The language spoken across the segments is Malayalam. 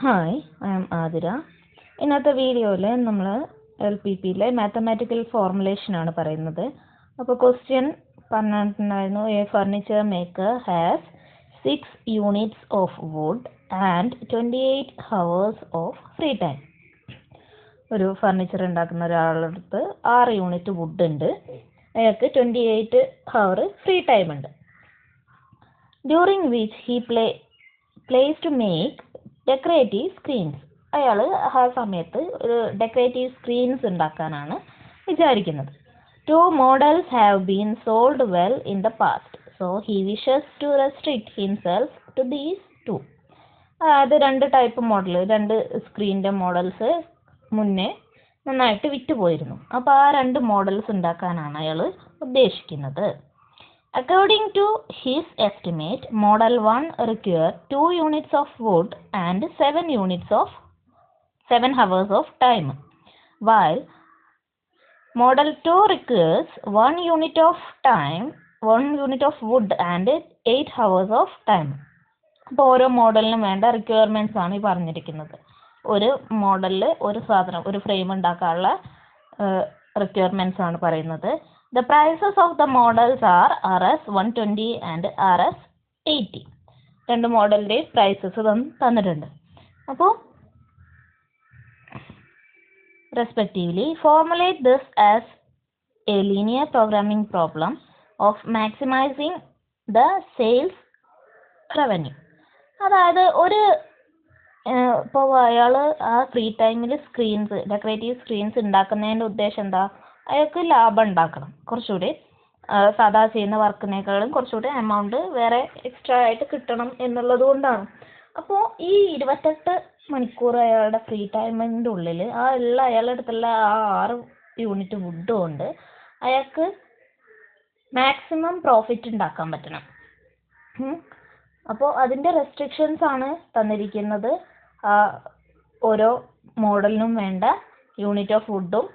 Hi, I am Adira. ഇന്നത്തെ വീഡിയോയിൽ നമ്മൾ LPPയിലെ മാത്തമാറ്റിക്കൽ ഫോർമുലേഷൻ ആണ് പറയുന്നത്. അപ്പോൾ ക്വസ്റ്റ്യൻ പറഞ്ഞിട്ടുണ്ടായിരുന്നു, A furniture maker has 6 units of wood and 28 hours of free time. ഒരു ഫർണിച്ചർ ഉണ്ടാക്കുന്ന ഒരാളുടെ അടുത്ത് 6 യൂണിറ്റ് വുഡ് ഉണ്ട്, അയാൾക്ക് 28 hour ഫ്രീ ടൈം ഉണ്ട്. During which he plays to make decorative screens. അയാൾ ആ സമയത്ത് ഒരു ഡെക്കറേറ്റീവ് സ്ക്രീൻസ് ഉണ്ടാക്കാനാണ് വിചാരിക്കുന്നത്. 2 models have been sold well in the past, so he wishes to restrict himself to these 2. അതായത് 2 ടൈപ്പ് മോഡൽ, 2 സ്ക്രീനിൻ്റെ മോഡൽസ് മുന്നേ നന്നായിട്ട് വിറ്റുപോയിരുന്നു. അപ്പോൾ ആ 2 മോഡൽസ് ഉണ്ടാക്കാനാണ് അയാൾ ഉദ്ദേശിക്കുന്നത്. According to his estimate, Model 1 requires 2 units of wood and 7 hours of time, while Model 2 requires 1 unit of wood and 8 hours of time. അപ്പോൾ ഓരോ മോഡലിനും വേണ്ട റിക്വയർമെൻറ്റ്സ് ആണ് ഈ പറഞ്ഞിരിക്കുന്നത്. ഒരു മോഡലിൽ ഒരു സാധനം, ഒരു ഫ്രെയിം ഉണ്ടാക്കാനുള്ള റിക്വയർമെൻറ്റ്സ് ആണ് പറയുന്നത്. The prices of the models are RS 120 and RS 80. 2 മോഡലിൻ്റെ prices തന്നിട്ടുണ്ട്. അപ്പോൾ respectively, formulate this as a linear programming problem of maximizing the sales revenue. അതായത് ഒരു ഇപ്പോൾ അയാൾ ആ ഫ്രീ ടൈമിൽ ഡെക്കറേറ്റീവ് സ്ക്രീൻസ് ഉണ്ടാക്കുന്നതിൻ്റെ ഉദ്ദേശം എന്താ? അയാൾക്ക് ലാഭം ഉണ്ടാക്കണം, കുറച്ചുകൂടി സാധാ ചെയ്യുന്ന വർക്കിനേക്കാളും കുറച്ചുകൂടി എമൗണ്ട് വേറെ എക്സ്ട്രാ ആയിട്ട് കിട്ടണം എന്നുള്ളത് കൊണ്ടാണ്. അപ്പോൾ ഈ 28 മണിക്കൂർ അയാളുടെ ഫ്രീ ടൈമിൻ്റെ ഉള്ളിൽ അയാളുടെ അടുത്തുള്ള ആ 6 യൂണിറ്റ് വുഡ് കൊണ്ട് അയാൾക്ക് മാക്സിമം പ്രോഫിറ്റ് ഉണ്ടാക്കാൻ പറ്റണം. അപ്പോൾ അതിൻ്റെ റെസ്ട്രിക്ഷൻസ് ആണ് തന്നിരിക്കുന്നത്. ഓരോ മോഡലിനും വേണ്ട യൂണിറ്റ് ഓഫ് വുഡും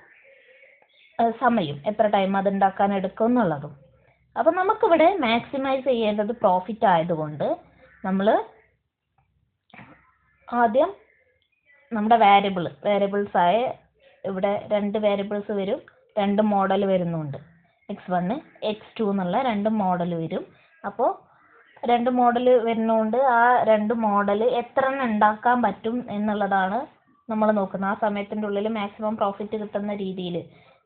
സമയം, എത്ര ടൈം അത് ഉണ്ടാക്കാൻ എടുക്കും എന്നുള്ളതും. അപ്പം നമുക്കിവിടെ മാക്സിമൈസ് ചെയ്യേണ്ടത് പ്രോഫിറ്റ് ആയതുകൊണ്ട് നമ്മൾ ആദ്യം നമ്മുടെ വേരിയബിൾസായ ഇവിടെ 2 വേരിയബിൾസ് വരും, 2 മോഡൽ വരുന്നുണ്ട്. X1 X2 എന്നുള്ള 2 മോഡൽ വരും. അപ്പോൾ 2 മോഡൽ വരുന്നതുകൊണ്ട് ആ 2 മോഡൽ എത്ര എണ്ണം ഉണ്ടാക്കാൻ പറ്റും എന്നുള്ളതാണ് നമ്മൾ നോക്കുന്നത്. ആ സമയത്തിൻ്റെ ഉള്ളിൽ മാക്സിമം പ്രോഫിറ്റ് കിട്ടുന്ന രീതിയിൽ.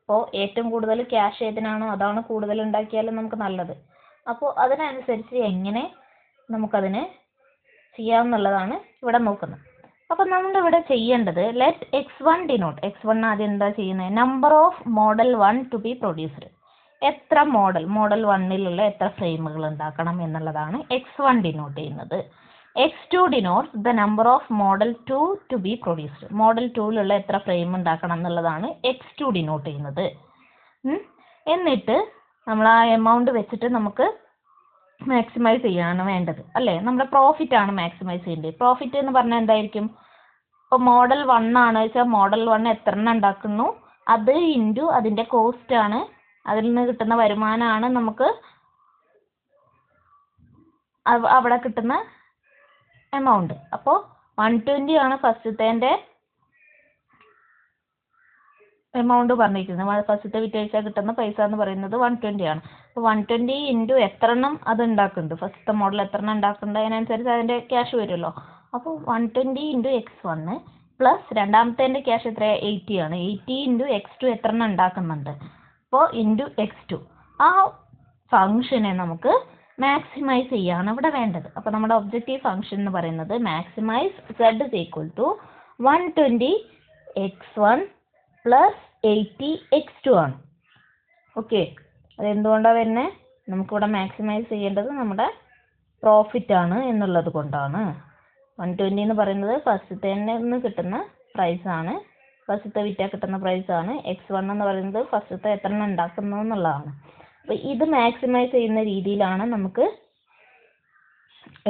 അപ്പോൾ ഏറ്റവും കൂടുതൽ ക്യാഷ് ഏതിനാണോ അതാണ് കൂടുതൽ ഉണ്ടാക്കിയാലും നമുക്ക് നല്ലത്. അപ്പോൾ അതിനനുസരിച്ച് എങ്ങനെ നമുക്കതിനെ ചെയ്യാമെന്നുള്ളതാണ് ഇവിടെ നോക്കുന്നത്. അപ്പോൾ നമ്മളിവിടെ ചെയ്യേണ്ടത് ലെറ്റ് X1 ഡിനോട്ട്. X1 ആദ്യം എന്താ ചെയ്യുന്നത്? Number of model 1 to be produced. എത്ര മോഡൽ 1ലുള്ള എത്ര ഫ്രെയിമുകൾ ഉണ്ടാക്കണം എന്നുള്ളതാണ് X1 ഡിനോട്ട് ചെയ്യുന്നത്. X2 denotes the number of model 2 to be produced. Model 2ലുള്ള എത്ര ഫ്രെയിം ഉണ്ടാക്കണം എന്നുള്ളതാണ് X2 ഡിനോട്ട് ചെയ്യുന്നത്. എന്നിട്ട് നമ്മൾ ആ എമൗണ്ട് വെച്ചിട്ട് നമുക്ക് മാക്സിമൈസ് ചെയ്യാണ് വേണ്ടത്, അല്ലേ? നമ്മുടെ പ്രോഫിറ്റ് ആണ് മാക്സിമൈസ് ചെയ്യേണ്ടത്. പ്രോഫിറ്റ് എന്ന് പറഞ്ഞാൽ എന്തായിരിക്കും? ഇപ്പോൾ മോഡൽ 1 ആണ് വെച്ചാൽ മോഡൽ 1 എത്ര എണ്ണം ഉണ്ടാക്കുന്നു അത് ഇൻറ്റു അതിൻ്റെ കോസ്റ്റ് ആണ്, അതിൽ നിന്ന് കിട്ടുന്ന വരുമാനമാണ് നമുക്ക് അവിടെ കിട്ടുന്ന എമൗണ്ട്. അപ്പോൾ 120 ആണ് ഫസ്റ്റത്തെ എമൗണ്ട് പറഞ്ഞിരിക്കുന്നത്. ഫസ്റ്റത്തെ വിറ്റഴിച്ചാൽ കിട്ടുന്ന പൈസ എന്ന് പറയുന്നത് 120 ആണ്. അപ്പോൾ 120 ഇൻറ്റു എത്ര എണ്ണം അത് ഉണ്ടാക്കുന്നുണ്ട്, ഫസ്റ്റത്തെ മോഡൽ എത്ര എണ്ണം ഉണ്ടാക്കുന്നുണ്ട് അതിനനുസരിച്ച് അതിൻ്റെ ക്യാഷ് വരുമല്ലോ. അപ്പോൾ 120 ഇൻറ്റു X1 പ്ലസ് രണ്ടാമത്തെ ക്യാഷ് എത്ര? 80 ആണ്. 80 ഇൻറ്റു X2 എത്ര എണ്ണം ഉണ്ടാക്കുന്നുണ്ട്, അപ്പോൾ ഇൻറ്റു X2. ആ ഫംഗ്ഷനെ നമുക്ക് മാക്സിമൈസ് ചെയ്യാണ് ഇവിടെ വേണ്ടത്. അപ്പോൾ നമ്മുടെ ഒബ്ജക്റ്റീവ് ഫംഗ്ഷൻ എന്ന് പറയുന്നത് maximise Z is equal to 120 X1 plus 80 X2 ആണ്. ഓക്കെ, അതെന്തുകൊണ്ടാണ് വരുന്നത്? നമുക്കിവിടെ മാക്സിമൈസ് ചെയ്യേണ്ടത് നമ്മുടെ പ്രോഫിറ്റ് ആണ് എന്നുള്ളത് കൊണ്ടാണ്. 120 എന്ന് പറയുന്നത് ഫസ്റ്റത്തെ നിന്ന് കിട്ടുന്ന പ്രൈസാണ്, ഫസ്റ്റത്തെ വിറ്റാൽ കിട്ടുന്ന പ്രൈസാണ്. X1 എന്ന് പറയുന്നത് ഫസ്റ്റത്തെ എത്ര എണ്ണം ഉണ്ടാക്കുന്നു എന്നുള്ളതാണ്. അപ്പോൾ ഇത് മാക്സിമൈസ് ചെയ്യുന്ന രീതിയിലാണ് നമുക്ക്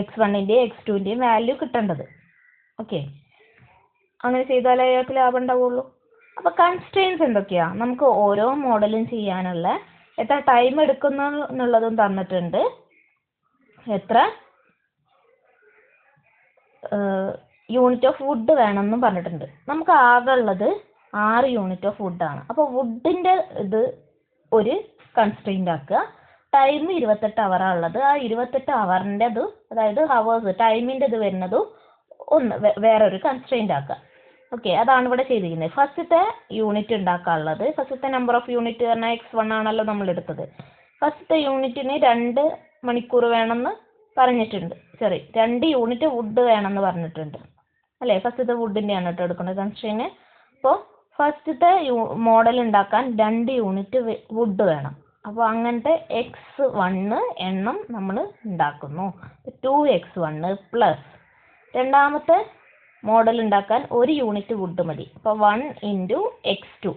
X1ൻ്റെയും X2ൻ്റെയും വാല്യൂ കിട്ടേണ്ടത്. ഓക്കെ, അങ്ങനെ ചെയ്താലേ അയാൾക്ക് ലാഭം ഉണ്ടാവുള്ളൂ. അപ്പോൾ കൺസ്ട്രെയിൻസ് എന്തൊക്കെയാണ്? നമുക്ക് ഓരോ മോഡലും ചെയ്യാനുള്ള എത്ര ടൈം എടുക്കുന്നു എന്നുള്ളതും തന്നിട്ടുണ്ട്, എത്ര യൂണിറ്റ് ഓഫ് വുഡ് വേണമെന്നും പറഞ്ഞിട്ടുണ്ട്. നമുക്ക് ആകെ ഉള്ളത് 6 യൂണിറ്റ് ഓഫ് വുഡാണ്. അപ്പോൾ വുഡിൻ്റെ ഇത് ഒരു കൺസ്ട്രെയിൻ്റ് ആക്കുക. ടൈം 28 ഹവറാണ് ഉള്ളത്. ആ 28 ഹവറിൻ്റെ ഇത്, അതായത് ഹവേഴ്സ് ടൈമിൻ്റെ ഇത് വരുന്നതും വേറൊരു കൺസ്ട്രെയിൻ്റ് ആക്കുക. ഓക്കെ, അതാണ് ഇവിടെ ചെയ്തിരിക്കുന്നത്. ഫസ്റ്റത്തെ യൂണിറ്റ് ഉണ്ടാക്കാനുള്ളത്, ഫസ്റ്റത്തെ നമ്പർ ഓഫ് യൂണിറ്റ് പറഞ്ഞാൽ x1 ആണല്ലോ നമ്മൾ എടുത്തത്. ഫസ്റ്റത്തെ യൂണിറ്റിന് 2 മണിക്കൂർ വേണമെന്ന് പറഞ്ഞിട്ടുണ്ട്. 2 യൂണിറ്റ് വുഡ് വേണമെന്ന് പറഞ്ഞിട്ടുണ്ട് അല്ലേ? ഫസ്റ്റത്തെ വുഡിൻ്റെയാണ് കേട്ടോ എടുക്കുന്നത് കൺസ്ട്രെയിന്. അപ്പോൾ ഫസ്റ്റത്തെ മോഡൽ ഉണ്ടാക്കാൻ 2 യൂണിറ്റ് വുഡ് വേണം. അപ്പോൾ അങ്ങനത്തെ x1 എണ്ണം നമ്മൾ ഉണ്ടാക്കുന്നു. 2x1 പ്ലസ് രണ്ടാമത്തെ മോഡൽ ഉണ്ടാക്കാൻ 1 യൂണിറ്റ് വുഡ് മതി. അപ്പോൾ 1 × x2.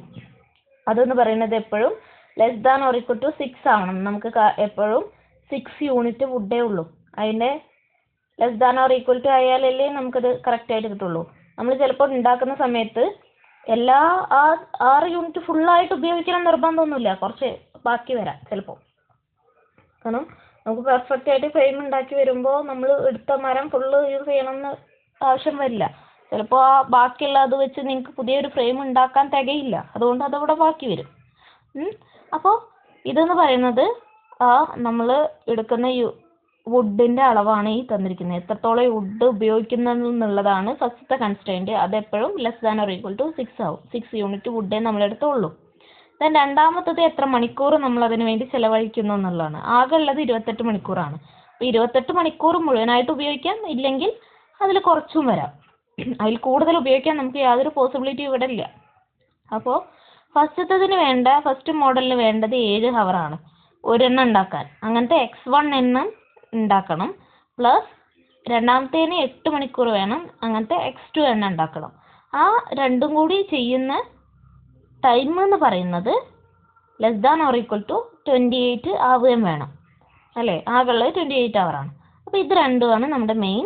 അതെന്ന് പറയുന്നത് എപ്പോഴും less than or equal to 6 ആവണം. നമുക്ക് എപ്പോഴും 6 യൂണിറ്റ് വുഡേ ഉള്ളൂ. അതിൻ്റെ less than or equal to ആയാലല്ലേ നമുക്കത് കറക്റ്റായിട്ട് കിട്ടുള്ളൂ. നമ്മൾ ചിലപ്പോൾ ഉണ്ടാക്കുന്ന സമയത്ത് എല്ലാ 6 യൂണിറ്റ് ഫുള്ളായിട്ട് ഉപയോഗിക്കണം നിർബന്ധമൊന്നുമില്ല, കുറച്ച് ബാക്കി വരാം ചിലപ്പോൾ. കാരണം നമുക്ക് പെർഫെക്റ്റ് ആയിട്ട് ഫ്രെയിം ഉണ്ടാക്കി വരുമ്പോൾ നമ്മൾ എടുത്ത മരം ഫുള്ള് യൂസ് ചെയ്യണമെന്ന് ആവശ്യം വരില്ല. ചിലപ്പോൾ ആ ബാക്കിയുള്ള അത് വെച്ച് നിങ്ങൾക്ക് പുതിയൊരു ഫ്രെയിം ഉണ്ടാക്കാൻ തികയില്ല, അതുകൊണ്ട് അതവിടെ ബാക്കി വരും. അപ്പോൾ ഇതെന്ന് പറയുന്നത് നമ്മൾ എടുക്കുന്ന വുഡിൻ്റെ അളവാണ് ഈ തന്നിരിക്കുന്നത്. എത്രത്തോളം വുഡ് ഉപയോഗിക്കുന്നതെന്നുള്ളതാണ് ഫസ്റ്റത്തെ കൺസ്ട്രെയിൻറ്റ്. അതെപ്പോഴും less than or equal to 6 ആവും. 6 യൂണിറ്റ് വുഡേ നമ്മളെടുത്തുള്ളൂ. ദെൻ രണ്ടാമത്തത് എത്ര മണിക്കൂർ നമ്മൾ അതിന് വേണ്ടി ചിലവഴിക്കുന്നു എന്നുള്ളതാണ്. ആകെ ഉള്ളത് 28 മണിക്കൂറാണ്. അപ്പോൾ 28 മണിക്കൂർ മുഴുവനായിട്ട് ഉപയോഗിക്കാം, ഇല്ലെങ്കിൽ അതിൽ കുറച്ചും വരാം. അതിൽ കൂടുതൽ ഉപയോഗിക്കാൻ നമുക്ക് യാതൊരു പോസിബിലിറ്റി ഇവിടെ ഇല്ല. അപ്പോൾ ഫസ്റ്റ് മോഡലിന് വേണ്ടത് 7 ഹവറാണ് ഒരെണ്ണം ഉണ്ടാക്കാൻ. അങ്ങനത്തെ x1 എണ്ണം ഉണ്ടാക്കണം. പ്ലസ് രണ്ടാമത്തേന് 8 മണിക്കൂർ വേണം. അങ്ങനത്തെ x2 എണ്ണം ഉണ്ടാക്കണം. ആ രണ്ടും കൂടി ചെയ്യുന്ന ടൈം എന്ന് പറയുന്നത് less than or equal to 28 ആവുകയും വേണം അല്ലേ? ആകെയുള്ളത് 28 ഹവറാണ്. അപ്പോൾ ഇത് രണ്ടുമാണ് നമ്മുടെ മെയിൻ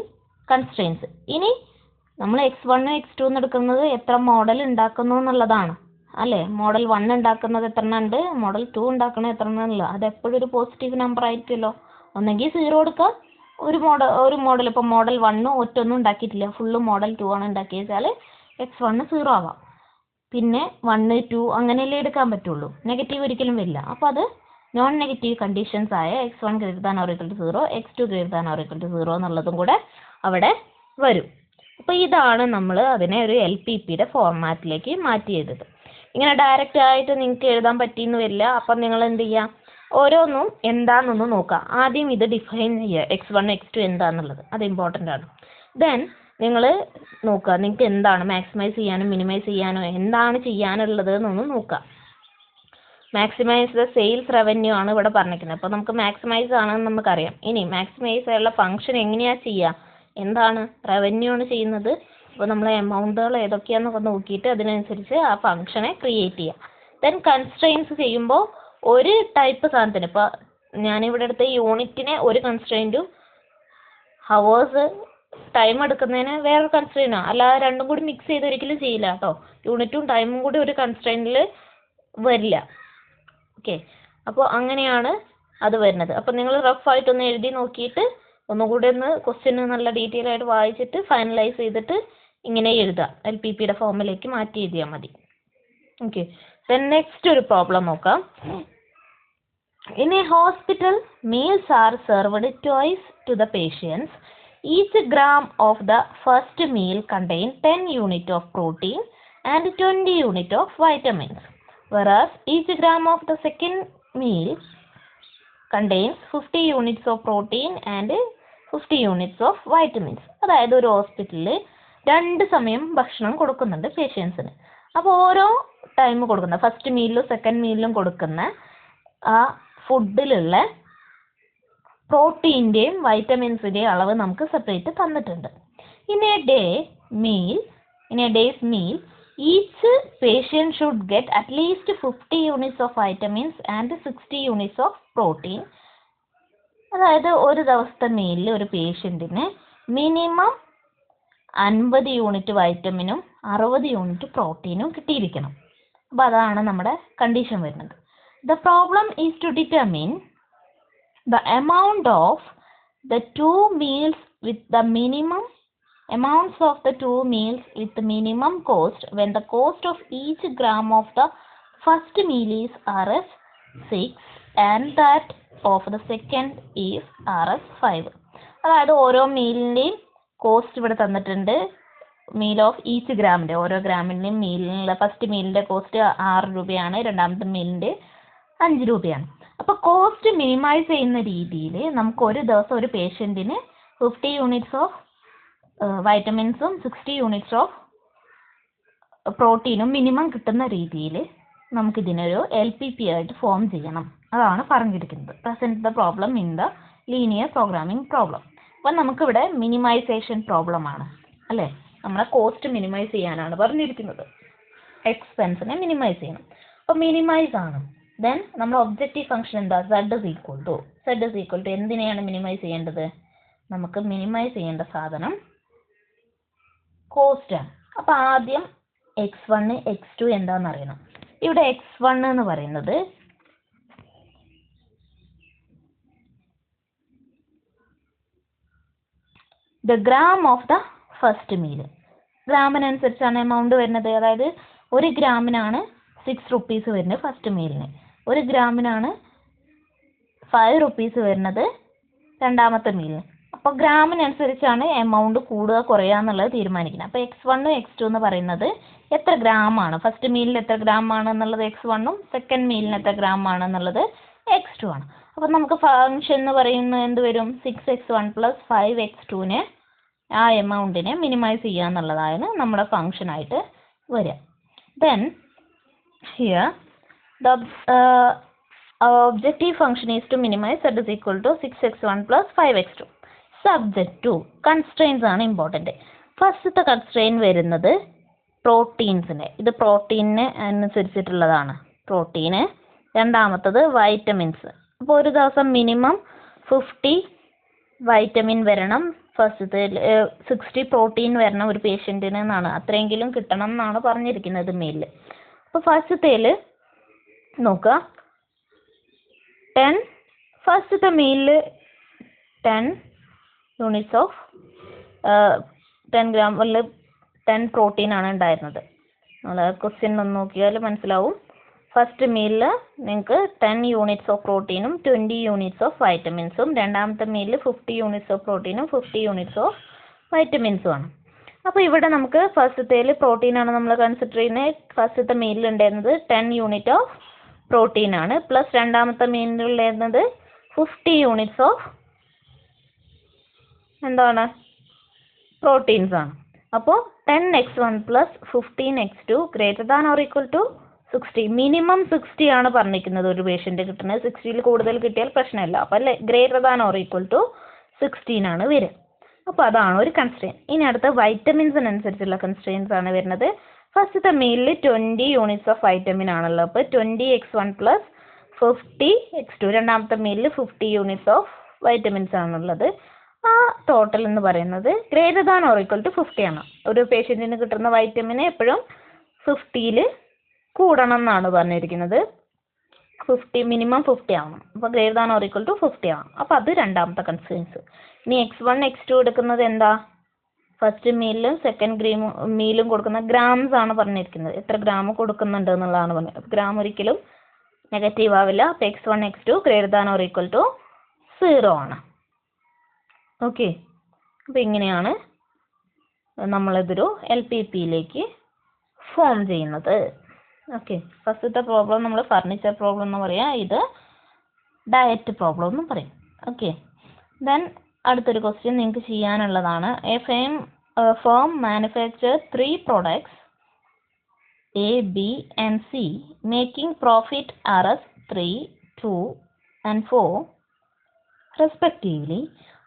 കൺസ്ട്രെയിൻസ്. ഇനി നമ്മൾ x1 x2 എടുക്കുന്നത് എത്ര മോഡൽ ഉണ്ടാക്കുന്നു എന്നുള്ളതാണ് അല്ലേ? മോഡൽ 1 ഉണ്ടാക്കുന്നത് എത്ര എണ്ണം ഉണ്ട്, മോഡൽ 2 ഉണ്ടാക്കുന്നത് എത്ര എണ്ണം ഉള്ളത്, അത് എപ്പോഴും ഒരു പോസിറ്റീവ് നമ്പർ ആയിരിക്കുമല്ലോ. ഒന്നെങ്കിൽ 0 എടുക്കുക, ഒരു മോഡൽ ഇപ്പോൾ മോഡൽ 1 ഒറ്റൊന്നും ഉണ്ടാക്കിയിട്ടില്ല, ഫുള്ള് മോഡൽ 2 ആണ് ഉണ്ടാക്കിയെച്ചാൽ x1 0 ആവാം. പിന്നെ 1 2 അങ്ങനെയല്ലേ എടുക്കാൻ പറ്റുള്ളൂ, നെഗറ്റീവ് ഒരിക്കലും വരില്ല. അപ്പോൾ അത് നോൺ നെഗറ്റീവ് കണ്ടീഷൻസ് ആയ x1 > 0 x2 > 0 എന്നുള്ളതും കൂടെ അവിടെ വരും. അപ്പോൾ ഇതാണ് നമ്മൾ അതിനെ ഒരു LPPയുടെ ഫോർമാറ്റിലേക്ക് മാറ്റിയെടുത്തത്. ഇങ്ങനെ ഡയറക്റ്റ് ആയിട്ട് നിങ്ങൾക്ക് എഴുതാൻ പറ്റിയെന്ന് വരില്ല. അപ്പം നിങ്ങൾ എന്ത് ചെയ്യുക, ഓരോന്നും എന്താണെന്നൊന്ന് നോക്കുക. ആദ്യം ഇത് ഡിഫൈൻ ചെയ്യുക, x1 x2 എന്താണെന്നുള്ളത്, അത് ഇമ്പോർട്ടൻ്റ് ആണ്. ദെൻ നിങ്ങൾ നോക്കുക നിങ്ങൾക്ക് എന്താണ് മാക്സിമൈസ് ചെയ്യാനോ മിനിമൈസ് ചെയ്യാനോ എന്താണ് ചെയ്യാനുള്ളത് എന്നൊന്ന് നോക്കുക. മാക്സിമൈസ് ദ സെയിൽസ് റവന്യൂ ആണ് ഇവിടെ പറഞ്ഞിരിക്കുന്നത്. അപ്പോൾ നമുക്ക് മാക്സിമൈസ് ആണെന്ന് നമുക്കറിയാം. ഇനി മാക്സിമൈസ് ഉള്ള ഫംഗ്ഷൻ എങ്ങനെയാണ് ചെയ്യുക, എന്താണ് റവന്യൂ ആണ് ചെയ്യുന്നത്. അപ്പോൾ നമ്മൾ എമൗണ്ടുകൾ ഏതൊക്കെയാണെന്നൊക്കെ നോക്കിയിട്ട് അതിനനുസരിച്ച് ആ ഫംഗ്ഷനെ ക്രിയേറ്റ് ചെയ്യുക. ദെൻ കൺസ്ട്രെയിൻസ് ചെയ്യുമ്പോൾ ഒരു ടൈപ്പ് സാധനത്തിന്, ഇപ്പോൾ ഞാനിവിടെ എടുത്ത യൂണിറ്റിന് ഒരു കൺസ്ട്രെയിൻറ്റും ഹവേഴ്സ് ടൈം എടുക്കുന്നതിന് വേറൊരു കൺസ്ട്രെയിനാണ്. അല്ലാതെ രണ്ടും കൂടി മിക്സ് ചെയ്ത് ഒരിക്കലും ചെയ്യില്ല കേട്ടോ. യൂണിറ്റും ടൈമും കൂടി ഒരു കൺസ്ട്രെയിനിൽ വരില്ല. ഓക്കെ, അപ്പോൾ അങ്ങനെയാണ് അത് വരുന്നത്. അപ്പോൾ നിങ്ങൾ റഫായിട്ടൊന്ന് എഴുതി നോക്കിയിട്ട് ഒന്നുകൂടി ഒന്ന് ക്വസ്റ്റ്യൻ നല്ല ഡീറ്റെയിൽ ആയിട്ട് വായിച്ചിട്ട് ഫൈനലൈസ് ചെയ്തിട്ട് ഇങ്ങനെ എഴുതുക, LPPയുടെ ഫോമിലേക്ക് മാറ്റി എഴുതിയാൽ മതി. ഓക്കെ, ദെൻ നെക്സ്റ്റ് ഒരു പ്രോബ്ലം നോക്കാം. In a hospital, meals are served twice to the patients. Each gram of the first meal contains 10 units of protein and 20 units of vitamins, whereas each gram of the second meal contains 50 units of protein and 50 units of vitamins. അതായത് ഒരു ഹോസ്പിറ്റലിൽ 2 സമയം ഭക്ഷണം കൊടുക്കുന്നുണ്ട് പേഷ്യൻസിന്. അപ്പോൾ ഓരോ ടൈം കൊടുക്കുന്ന ഫസ്റ്റ് മീലിലും സെക്കൻഡ് മീലിലും കൊടുക്കുന്ന ആ ഫുഡിലുള്ള പ്രോട്ടീൻ്റെയും വൈറ്റമിൻസിൻ്റെയും അളവ് നമുക്ക് സെപ്പറേറ്റ് തന്നിട്ടുണ്ട്. In A days meal each patient should get at least 50 units of vitamins and 60 units of protein. അതായത് ഒരു ദിവസത്തെ മീലിൽ ഒരു പേഷ്യൻറ്റിന് മിനിമം 50 യൂണിറ്റ് വൈറ്റമിനും 60 യൂണിറ്റ് പ്രോട്ടീനും കിട്ടിയിരിക്കണം. അപ്പോൾ അതാണ് നമ്മുടെ കണ്ടീഷൻ വരുന്നത്. The problem is to determine the amount of the 2 meals with the minimum amounts of the two meals with the minimum cost when the cost of each gram of the first meal is Rs 6 and that of the second is Rs 5. അതായത് ഓരോ മീലിൻ്റെയും കോസ്റ്റ് ഇവിടെ തന്നിട്ടുണ്ട്. മീൽ ഓഫ് ഈച്ച് ഗ്രാമിൻ്റെ, ഓരോ ഗ്രാമിൻ്റെയും മീലിനുള്ള ഫസ്റ്റ് മീലിൻ്റെ കോസ്റ്റ് 6 രൂപയാണ്, രണ്ടാമത്തെ മീലിൻ്റെ 5 രൂപയാണ്. അപ്പോൾ കോസ്റ്റ് മിനിമൈസ് ചെയ്യുന്ന രീതിയിൽ നമുക്ക് ഒരു ദിവസം ഒരു പേഷ്യൻറ്റിന് 50 യൂണിറ്റ്സ് ഓഫ് വൈറ്റമിൻസും 60 യൂണിറ്റ്സ് ഓഫ് പ്രോട്ടീനും മിനിമം കിട്ടുന്ന രീതിയിൽ നമുക്കിതിനൊരു LPP ആയിട്ട് ഫോം ചെയ്യണം. അതാണ് പറഞ്ഞിരിക്കുന്നത്. Present the problem in the linear programming problem. അപ്പം നമുക്കിവിടെ മിനിമൈസേഷൻ പ്രോബ്ലമാണ് അല്ലേ, നമ്മളെ കോസ്റ്റ് മിനിമൈസ് ചെയ്യാനാണ് പറഞ്ഞിരിക്കുന്നത്. എക്സ്പെൻസിനെ മിനിമൈസ് ചെയ്യണം. അപ്പോൾ മിനിമൈസ് ആണ്. ദെൻ നമ്മൾ ഒബ്ജക്റ്റീവ് ഫംഗ്ഷൻ എന്താ, z is equal to എന്തിനെയാണ് മിനിമൈസ് ചെയ്യേണ്ടത്, നമുക്ക് മിനിമൈസ് ചെയ്യേണ്ട സാധനം കോസ്റ്റ് ആണ്. അപ്പോൾ ആദ്യം x1 x2 എന്താണെന്ന് അറിയണം. ഇവിടെ x1 എന്ന് പറയുന്നത് the gram of the first meal. ഗ്രാമിനനുസരിച്ചാണ് എമൗണ്ട് വരുന്നത്. അതായത് 1 ഗ്രാമിനാണ് 6 റുപ്പീസ് വരുന്നത് ഫസ്റ്റ് മീലിന്, 1 ഗ്രാമിനാണ് 5 റുപ്പീസ് വരുന്നത് രണ്ടാമത്തെ മീലിന്. അപ്പോൾ ഗ്രാമിനനുസരിച്ചാണ് എമൗണ്ട് കൂടുക കുറയുക എന്നുള്ളത് തീരുമാനിക്കുന്നത്. അപ്പോൾ x1 x2 എന്ന് പറയുന്നത് എത്ര ഗ്രാമാണ്, ഫസ്റ്റ് മീലിൽ എത്ര ഗ്രാമാണ് എന്നുള്ളത് x1ഉം സെക്കൻഡ് മീലിന് എത്ര ഗ്രാമാണ് എന്നുള്ളത് x2 ആണ്. അപ്പോൾ നമുക്ക് ഫംഗ്ഷൻ എന്ന് പറയുന്നത് എന്ത് വരും, 6x1 + 5x2നെ ആ എമൗണ്ടിനെ മിനിമൈസ് ചെയ്യുക എന്നുള്ളതാണ് നമ്മുടെ ഫംഗ്ഷനായിട്ട് വരിക. Then here the objective function is to minimize z is equal to 6x1 + 5x2. Subject to constraints ആണ് ഇമ്പോർട്ടൻ്റ്. ഫസ്റ്റത്തെ കൺസ്ട്രെയിൻ വരുന്നത് പ്രോട്ടീൻസിൻ്റെ, ഇത് പ്രോട്ടീനിന് അനുസരിച്ചിട്ടുള്ളതാണ് പ്രോട്ടീന്. രണ്ടാമത്തത് വൈറ്റമിൻസ്. അപ്പോൾ ഒരു ദിവസം മിനിമം 50 വൈറ്റമിൻ വരണം, ഫസ്റ്റത്തെ 60 പ്രോട്ടീൻ വരണം ഒരു പേഷ്യൻറ്റിന് എന്നാണ്, അത്രയെങ്കിലും കിട്ടണം എന്നാണ് പറഞ്ഞിരിക്കുന്നത് മെയിലിൽ. അപ്പോൾ ഫസ്റ്റത്തേൽ നോക്കുക, 10 ഫസ്റ്റത്തെ മീലിൽ 10 യൂണിറ്റ്സ് ഓഫ് 10 ഗ്രാമിൽ 10 പ്രോട്ടീനാണ് ഉണ്ടായിരുന്നത്. നമ്മൾ ക്വസ്റ്റ്യൻ ഒന്ന് നോക്കിയാൽ മനസ്സിലാവും. ഫസ്റ്റ് മീലിൽ നിങ്ങൾക്ക് 10 യൂണിറ്റ്സ് ഓഫ് പ്രോട്ടീനും 20 യൂണിറ്റ്സ് ഓഫ് വൈറ്റമിൻസും, രണ്ടാമത്തെ മീലിൽ 50 യൂണിറ്റ്സ് ഓഫ് പ്രോട്ടീനും 50 യൂണിറ്റ്സ് ഓഫ് വൈറ്റമിൻസും ആണ്. അപ്പോൾ ഇവിടെ നമുക്ക് ഫസ്റ്റത്തേൽ പ്രോട്ടീനാണ് നമ്മൾ കൺസിഡർ ചെയ്യുന്നത്. ഫസ്റ്റത്തെ മീലിൽ ഉണ്ടായിരുന്നത് 10 യൂണിറ്റ് ഓഫ് പ്രോട്ടീനാണ്, പ്ലസ് രണ്ടാമത്തെ മീലിലുണ്ടായിരുന്നത് 50 യൂണിറ്റ്സ് ഓഫ് എന്താണ്, പ്രോട്ടീൻസ് ആണ്. അപ്പോൾ 10x1 + 15x2 > 60. മിനിമം 60 ആണ് പറഞ്ഞിരിക്കുന്നത് ഒരു പേഷ്യൻ്റ് കിട്ടുന്നത്. 60ൽ കൂടുതൽ കിട്ടിയാൽ പ്രശ്നമില്ല. അപ്പോൾ അല്ലേ > 16 ആണ് വരിക. അപ്പോൾ അതാണ് ഒരു കൺസ്ട്രെയിൻ. ഇനി അടുത്ത വൈറ്റമിൻസിനനുസരിച്ചുള്ള കൺസ്ട്രെയിൻസ് ആണ് വരുന്നത്. ഫസ്റ്റത്തെ മീലിൽ 20 യൂണിറ്റ്സ് ഓഫ് വൈറ്റമിൻ ആണല്ലോ. അപ്പോൾ 20x1 + 50x2, രണ്ടാമത്തെ മീലിൽ 50 യൂണിറ്റ്സ് ഓഫ് വൈറ്റമിൻസ് ആണുള്ളത്. ആ ടോട്ടൽ എന്ന് പറയുന്നത് > 50 ആണ്. ഒരു പേഷ്യൻറ്റിന് കിട്ടുന്ന വൈറ്റമിന് എപ്പോഴും 50ൽ കൂടണം എന്നാണ് പറഞ്ഞിരിക്കുന്നത്. 50 മിനിമം 50 ആവണം. അപ്പോൾ > 50 ആവണം. അപ്പോൾ അത് രണ്ടാമത്തെ കൺസ്ട്രെയിൻസ്. ഇനി x1 x2 എടുക്കുന്നത് എന്താ, ഫസ്റ്റ് മീലിലും സെക്കൻഡ് മീലും കൊടുക്കുന്ന ഗ്രാംസ് ആണ് പറഞ്ഞിരിക്കുന്നത്. എത്ര ഗ്രാം കൊടുക്കുന്നുണ്ട് എന്നുള്ളതാണ് പറഞ്ഞത്. ഗ്രാം ഒരിക്കലും നെഗറ്റീവ് ആവില്ല. അപ്പോൾ x1 x2 > 0 ആണ്. ഓക്കെ, അപ്പോൾ ഇങ്ങനെയാണ് നമ്മളിതൊരു LPPയിലേക്ക് ഫോം ചെയ്യുന്നത്. ഓക്കെ, ഫസ്റ്റത്തെ പ്രോബ്ലം നമ്മൾ ഫർണിച്ചർ പ്രോബ്ലം എന്ന് പറയാം, ഇത് ഡയറ്റ് പ്രോബ്ലം എന്ന് പറയും. ഓക്കെ, ദെൻ അടുത്തൊരു ക്വസ്റ്റ്യൻ നിങ്ങൾക്ക് ചെയ്യാനുള്ളതാണ്. A firm manufacture 3 products A, B and C making profit Rs 3, 2 and 4 respectively.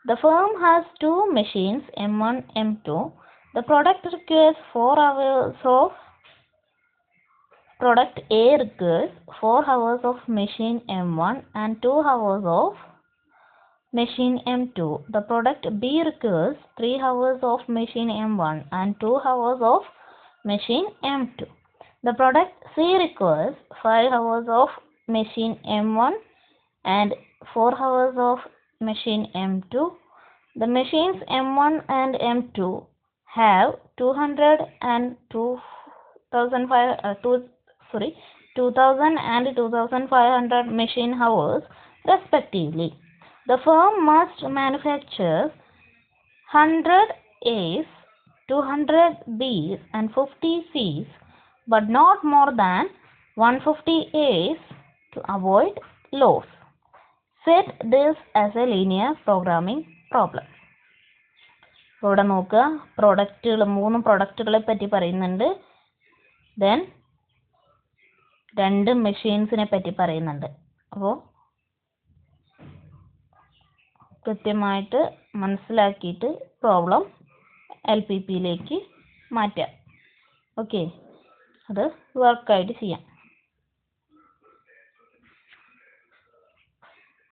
The firm has 2 machines M1, M2. The product requires 4 hours of product A requires 4 hours of machine M1 and 2 hours of machine M2. The product B requires 3 hours of machine M1 and 2 hours of machine M2. The product C requires 5 hours of machine M1 and 4 hours of machine M2. The machines M1 and M2 have 200 and 2000 and 2500 machine hours respectively. The firm must manufacture 100 A's, 200 B's and 50 C's, but not more than 150 A's to avoid loss. Set this as a linear programming problem. ഇവിടെ നോക്കുക, മൂന്ന് പ്രൊഡക്റ്റുകളെ പറ്റി പറയുന്നുണ്ട്. ദെൻ 2 മെഷീൻസിനെ പറ്റി പറയുന്നുണ്ട്. അപ്പോൾ കൃത്യമായിട്ട് മനസ്സിലാക്കിയിട്ട് പ്രോബ്ലം LPPയിലേക്ക് മാറ്റാം. ഓക്കെ, അത് വർക്കായിട്ട് ചെയ്യാം.